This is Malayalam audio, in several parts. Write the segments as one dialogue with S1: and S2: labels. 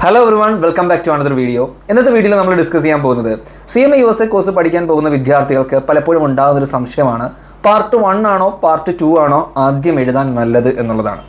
S1: Hello everyone, welcome back to another video. ഇന്നത്തെ വീഡിയോയിൽ നമ്മൾ ഡിസ്കസ് ചെയ്യാൻ പോകുന്നത് CMA USA കോഴ്സ് പഠിക്കാൻ പോകുന്ന വിദ്യാർത്ഥികൾക്ക് പലപ്പോഴും ഉണ്ടാകുന്ന ഒരു സംശയമാണ്, പാർട്ട് 1 ആണോ പാർട്ട് 2 ആണോ ആദ്യം എഴുതാൻ നല്ലത് എന്നുള്ളതാണ്.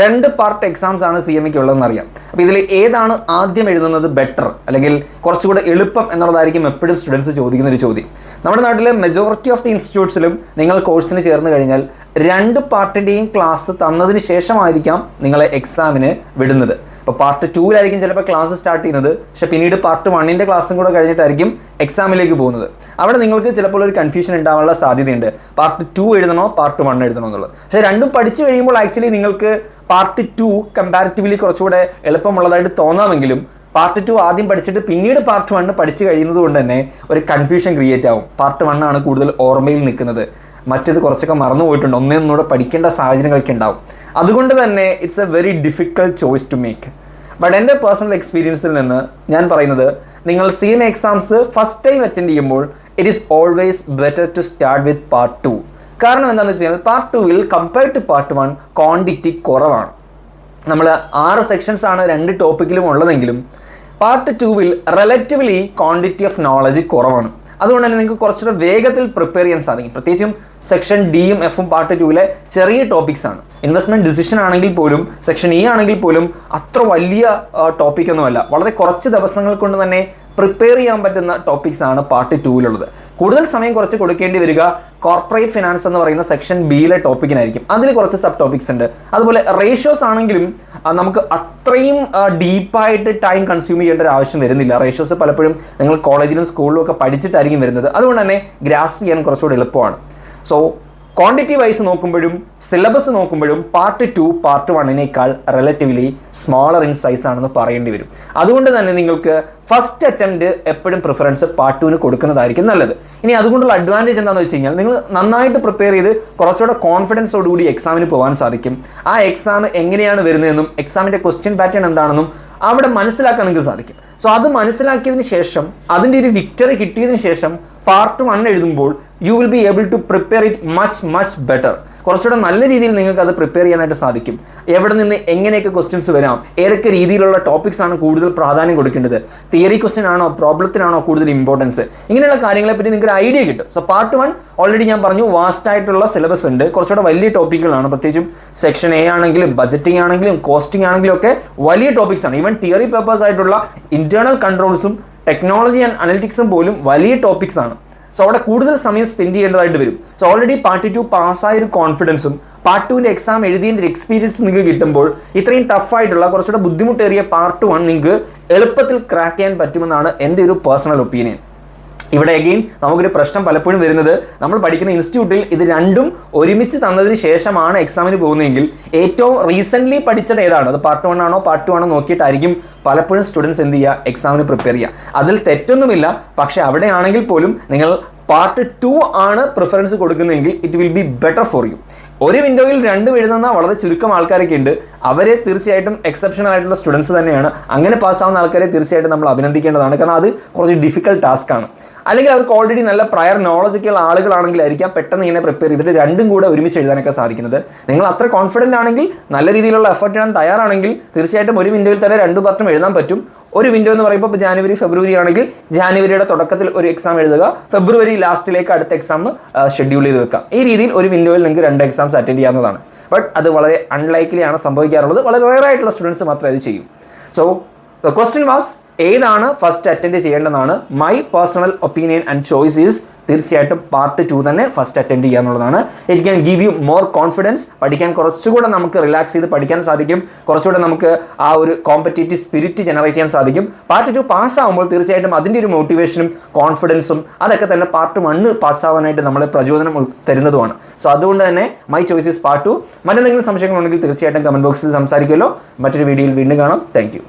S1: 2 പാർട്ട് എക്സാംസ് ആണ് CMAക്ക് ഉള്ളതെന്ന് അറിയാം. അപ്പോൾ ഇതിൽ ഏതാണ് ആദ്യം എഴുതുന്നത് ബെറ്റർ, അല്ലെങ്കിൽ കുറച്ചുകൂടെ എളുപ്പം എന്നുള്ളതായിരിക്കും എപ്പോഴും സ്റ്റുഡൻസ് ചോദിക്കുന്ന ഒരു ചോദ്യം. നമ്മുടെ നാട്ടിലെ മെജോറിറ്റി ഓഫ് ദി ഇൻസ്റ്റിറ്റ്യൂട്ട്സിലും നിങ്ങൾ കോഴ്സിന് ചേർന്ന് കഴിഞ്ഞാൽ 2 പാർട്ടിൻ്റെയും ക്ലാസ് തന്നതിന് ശേഷമായിരിക്കാം നിങ്ങളെ എക്സാമിന് വിടുന്നത്. ഇപ്പോൾ പാർട്ട് 2-ലായിരിക്കും ചിലപ്പോൾ ക്ലാസ് സ്റ്റാർട്ട് ചെയ്യുന്നത്, പക്ഷേ പിന്നീട് പാർട്ട് 1-ൻ്റെ ക്ലാസ്സും കൂടെ കഴിഞ്ഞിട്ടായിരിക്കും എക്സാമിലേക്ക് പോകുന്നത്. അവിടെ നിങ്ങൾക്ക് ചിലപ്പോൾ ഒരു കൺഫ്യൂഷൻ ഉണ്ടാവാനുള്ള സാധ്യതയുണ്ട്, പാർട്ട് 2 എഴുതണോ പാർട്ട് 1 എഴുതണോ എന്നുള്ളത്. പക്ഷേ രണ്ടും പഠിച്ചു കഴിയുമ്പോൾ ആക്ച്വലി നിങ്ങൾക്ക് പാർട്ട് 2 കമ്പാരിറ്റീവ്ലി കുറച്ചുകൂടെ എളുപ്പമുള്ളതായിട്ട് തോന്നാമെങ്കിലും പാർട്ട് 2 ആദ്യം പഠിച്ചിട്ട് പിന്നീട് പാർട്ട് 1 പഠിച്ചു കഴിയുന്നത് കൊണ്ട് തന്നെ ഒരു കൺഫ്യൂഷൻ ക്രിയേറ്റ് ആവും. പാർട്ട് 1 ആണ് കൂടുതൽ ഓർമ്മയിൽ നിൽക്കുന്നത്, മറ്റേത് കുറച്ചൊക്കെ മറന്നു പോയിട്ടുണ്ട്, ഒന്നൊന്നുകൂടെ പഠിക്കേണ്ട സാഹചര്യങ്ങളൊക്കെ ഉണ്ടാവും. അതുകൊണ്ട് തന്നെ it's a very difficult choice to make. But എൻ്റെ പേഴ്സണൽ എക്സ്പീരിയൻസിൽ നിന്ന് ഞാൻ പറയുന്നത്, നിങ്ങൾ CMA exams first time attend ചെയ്യുമ്പോൾ it is always better to start with part 2. കാരണം എന്താണെന്ന് വെച്ച് കഴിഞ്ഞാൽ പാർട്ട് 2-ൽ കമ്പയർഡ് ടു പാർട്ട് 1 ക്വാണ്ടിറ്റി കുറവാണ്. നമ്മൾ 6 സെക്ഷൻസ് ആണ് 2 ടോപ്പിക്കിലും ഉള്ളതെങ്കിലും പാർട്ട് 2-ൽ റിലേറ്റീവ്ലി ക്വാണ്ടിറ്റി ഓഫ് നോളജ് കുറവാണ്. അതുകൊണ്ട് തന്നെ നിങ്ങൾക്ക് കുറച്ചുകൂടെ വേഗത്തിൽ പ്രിപ്പയർ ചെയ്യാൻ സാധിക്കും. പ്രത്യേകിച്ചും സെക്ഷൻ Dയും Fഉം പാർട്ട് 2-ലെ ചെറിയ ടോപ്പിക്സ് ആണ്. ഇൻവെസ്റ്റ്മെൻറ്റ് ഡിസിഷൻ ആണെങ്കിൽ പോലും സെക്ഷൻ E ആണെങ്കിൽ പോലും അത്ര വലിയ ടോപ്പിക്കൊന്നുമല്ല, വളരെ കുറച്ച് ദിവസങ്ങൾ കൊണ്ട് തന്നെ പ്രിപ്പയർ ചെയ്യാൻ പറ്റുന്ന ടോപ്പിക്സ് ആണ് പാർട്ട് 2-ലുള്ളത്. കൂടുതൽ സമയം കുറച്ച് കൊടുക്കേണ്ടി വരിക കോർപ്പറേറ്റ് ഫിനാൻസ് എന്ന് പറയുന്ന സെക്ഷൻ Bയിലെ ടോപ്പിക്കിനായിരിക്കും. അതിൽ കുറച്ച് സബ് ടോപ്പിക്സ് ഉണ്ട്. അതുപോലെ റേഷ്യോസ് ആണെങ്കിലും നമുക്ക് അത്രയും ഡീപ്പായിട്ട് ടൈം കൺസ്യൂം ചെയ്യേണ്ട ഒരു ആവശ്യം വരുന്നില്ല. റേഷ്യോസ് പലപ്പോഴും നിങ്ങൾ കോളേജിലും സ്കൂളിലും ഒക്കെ പഠിച്ചിട്ടായിരിക്കും വരുന്നത്. അതുകൊണ്ട് തന്നെ ഗ്രാസ്പ് ചെയ്യാൻ കുറച്ചുകൂടി എളുപ്പമാണ്. സോ ക്വാണ്ടിറ്റി വൈസ് നോക്കുമ്പോഴും സിലബസ് നോക്കുമ്പോഴും പാർട്ട് 2 പാർട്ട് 1-നേക്കാൾ റിലേറ്റീവ്ലി സ്മോളർ ഇൻ സൈസ് ആണെന്ന് പറയേണ്ടി വരും. അതുകൊണ്ട് തന്നെ നിങ്ങൾക്ക് ഫസ്റ്റ് അറ്റംപ്റ്റ് എപ്പോഴും പ്രിഫറൻസ് പാർട്ട് 2-ന് കൊടുക്കുന്നതായിരിക്കും നല്ലത്. ഇനി അതുകൊണ്ടുള്ള അഡ്വാൻറ്റേജ് എന്താണെന്ന് വെച്ച് കഴിഞ്ഞാൽ, നിങ്ങൾ നന്നായിട്ട് പ്രിപ്പയർ ചെയ്ത് കുറച്ചുകൂടെ കോൺഫിഡൻസോടുകൂടി എക്സാമിന് പോകാൻ സാധിക്കും. ആ എക്സാം എങ്ങനെയാണ് വരുന്നതെന്നും എക്സാമിൻ്റെ ക്വസ്റ്റ്യൻ പാറ്റേൺ എന്താണെന്നും അവിടെ മനസ്സിലാക്കാൻ നിങ്ങൾക്ക് സാധിക്കും. സോ അത് മനസ്സിലാക്കിയതിന് ശേഷം, അതിൻ്റെ ഒരു വിക്ടറി കിട്ടിയതിന് ശേഷം പാർട്ട് 1 എഴുതുമ്പോൾ you will be able to prepare it much better. കുറച്ചുകൂടെ നല്ല രീതിയിൽ നിങ്ങൾക്ക് അത് പ്രിപ്പയർ ചെയ്യാനായിട്ട് സാധിക്കും. എവിടെ നിന്ന് എങ്ങനെയൊക്കെ ക്വസ്റ്റ്യൻസ് വരാം, ഏതൊക്കെ രീതിയിലുള്ള ടോപ്പിക്സ് ആണ് കൂടുതൽ പ്രാധാന്യം കൊടുക്കേണ്ടത്, തിയറി ക്വസ്റ്റ്യൻ ആണോ പ്രോബ്ലത്തിനാണോ കൂടുതൽ ഇമ്പോർട്ടൻസ്, ഇങ്ങനെയുള്ള കാര്യങ്ങളെപ്പറ്റി നിങ്ങൾക്ക് ഒരു ഐഡിയ കിട്ടും. സോ പാർട്ട് 1 ഓൾറെഡി ഞാൻ പറഞ്ഞു, വാസ്റ്റ് ആയിട്ടുള്ള സിലബസ് ഉണ്ട്, കുറച്ചുകൂടെ വലിയ ടോപ്പിക്കുകളാണ്. പ്രത്യേകിച്ചും സെക്ഷൻ A ആണെങ്കിലും ബജറ്റിംഗ് ആണെങ്കിലും കോസ്റ്റിംഗ് ആണെങ്കിലും ഒക്കെ വലിയ ടോപ്പിക്സ് ആണ്. ഈവൻ തിയറി പേപ്പേഴ്സ് ആയിട്ടുള്ള ഇന്റേണൽ കൺട്രോൾസും ടെക്നോളജി ആൻഡ് അനലിറ്റിക്സും പോലും വലിയ ടോപ്പിക്സ് ആണ്. സോ അവിടെ കൂടുതൽ സമയം സ്പെൻഡ് ചെയ്യേണ്ടതായിട്ട് വരും. സോ ഓൾറെഡി പാർട്ട് 2 പാസ്സായ ഒരു കോൺഫിഡൻസും പാർട്ട് 2-ൻ്റെ എക്സാം എഴുതിയതിൻ്റെ ഒരു എക്സ്പീരിയൻസ് നിങ്ങൾക്ക് കിട്ടുമ്പോൾ ഇത്രയും ടഫായിട്ടുള്ള കുറച്ചുകൂടെ ബുദ്ധിമുട്ടേറിയ പാർട്ട് 1 നിങ്ങൾക്ക് എളുപ്പത്തിൽ ക്രാക്ക് ചെയ്യാൻ പറ്റുമെന്നാണ് എൻ്റെ ഒരു പേഴ്സണൽ ഒപ്പീനിയൻ. ഇവിടെ അഗെയിൻ നമുക്കൊരു പ്രശ്നം പലപ്പോഴും വരുന്നത്, നമ്മൾ പഠിക്കുന്ന ഇൻസ്റ്റിറ്റ്യൂട്ടിൽ ഇത് രണ്ടും ഒരുമിച്ച് തന്നതിന് ശേഷമാണ് എക്സാമിന് പോകുന്നതെങ്കിൽ ഏറ്റവും റീസെൻ്റ്ലി പഠിച്ചത് ഏതാണ്, അത് പാർട്ട് 1 ആണോ പാർട്ട് 2 ആണോ നോക്കിയിട്ടായിരിക്കും പലപ്പോഴും സ്റ്റുഡൻസ് എന്ത് ചെയ്യുക, എക്സാമിന് പ്രിപ്പയർ ചെയ്യുക. അതിൽ തെറ്റൊന്നുമില്ല. പക്ഷേ അവിടെയാണെങ്കിൽ പോലും നിങ്ങൾ പാർട്ട് 2 ആണ് പ്രിഫറൻസ് കൊടുക്കുന്നതെങ്കിൽ it will be better for you. ഒരു വിൻഡോയിൽ 2 എഴുതുന്ന വളരെ ചുരുക്കം ആൾക്കാരൊക്കെ ഉണ്ട്. അവരെ തീർച്ചയായിട്ടും എക്സെപ്ഷണൽ ആയിട്ടുള്ള സ്റ്റുഡൻസ് തന്നെയാണ്. അങ്ങനെ പാസ്സാവുന്ന ആൾക്കാരെ തീർച്ചയായിട്ടും നമ്മൾ അഭിനന്ദിക്കേണ്ടതാണ്. കാരണം അത് കുറച്ച് ഡിഫിക്കൽട്ട് ടാസ്ക് ആണ്. അല്ലെങ്കിൽ അവർക്ക് ഓൾറെഡി നല്ല പ്രയർ നോളജ് ഒക്കെ ഉള്ള ആളുകളാണെങ്കിലായിരിക്കാം പെട്ടെന്ന് ഇങ്ങനെ പ്രിപ്പയർ ചെയ്തിട്ട് 2ഉം കൂടെ ഒരുമിച്ച് എഴുതാനൊക്കെ സാധിക്കുന്നത്. നിങ്ങൾ അത്ര കോൺഫിഡൻ്റ് ആണെങ്കിൽ, നല്ല രീതിയിലുള്ള എഫർട്ട് ഇടാൻ തയ്യാറാണെങ്കിൽ തീർച്ചയായിട്ടും ഒരു വിൻഡോയിൽ തന്നെ 2 പാർട്ടും എഴുതാൻ പറ്റും. ഒരു വിൻഡോ എന്ന് പറയുമ്പോൾ ഇപ്പോൾ ജാനുവരി ഫെബ്രുവരി ആണെങ്കിൽ ജാനുവരിയുടെ തുടക്കത്തിൽ ഒരു എക്സാം എഴുതുക, ഫെബ്രുവരി ലാസ്റ്റിലേക്ക് അടുത്ത എക്സാം ഷെഡ്യൂൾ ചെയ്ത് വെക്കാം. ഈ രീതിയിൽ ഒരു വിൻഡോയിൽ നിങ്ങൾക്ക് 2 എക്സാംസ് അറ്റൻഡ് ചെയ്യാവുന്നതാണ്. ബട്ട് അത് വളരെ അൺലൈക്ലി ആണ് സംഭവിക്കാറുള്ളത്. വളരെ റെയർ ആയിട്ടുള്ള സ്റ്റുഡൻസ് മാത്രമേ അത് ചെയ്യൂ. സോ ദ ക്വസ്റ്റ്യൻ വാസ്, ഏതാണ് ഫസ്റ്റ് അറ്റൻഡ് ചെയ്യേണ്ടതാണ്? My personal opinion and choice is തീർച്ചയായിട്ടും പാർട്ട് 2 തന്നെ ഫസ്റ്റ് അറ്റൻഡ് ചെയ്യുക എന്നുള്ളതാണ്. It can give you more confidence. പഠിക്കാൻ കുറച്ചുകൂടെ നമുക്ക് റിലാക്സ് ചെയ്ത് പഠിക്കാൻ സാധിക്കും. കുറച്ചുകൂടെ നമുക്ക് ആ ഒരു കോമ്പറ്റേറ്റീവ് സ്പിരിറ്റ് ജനറേറ്റ് ചെയ്യാൻ സാധിക്കും. പാർട്ട് 2 പാസ്സാകുമ്പോൾ തീർച്ചയായിട്ടും അതിൻ്റെ ഒരു മോട്ടിവേഷനും കോൺഫിഡൻസും അതൊക്കെ തന്നെ പാർട്ട് 1 പാസ്സാവാനായിട്ട് നമ്മളെ പ്രചോദനം തരുന്നതുമാണ്. സോ അതുകൊണ്ട് തന്നെ മൈ ചോയ്സ് ഈസ് പാർട്ട് 2. മറ്റെന്തെങ്കിലും സംശയങ്ങളുണ്ടെങ്കിൽ തീർച്ചയായിട്ടും കമൻറ്റ് ബോക്സിൽ സംസാരിക്കുമല്ലോ. മറ്റൊരു വീഡിയോയിൽ വീണ്ടും കാണാം. Thank you.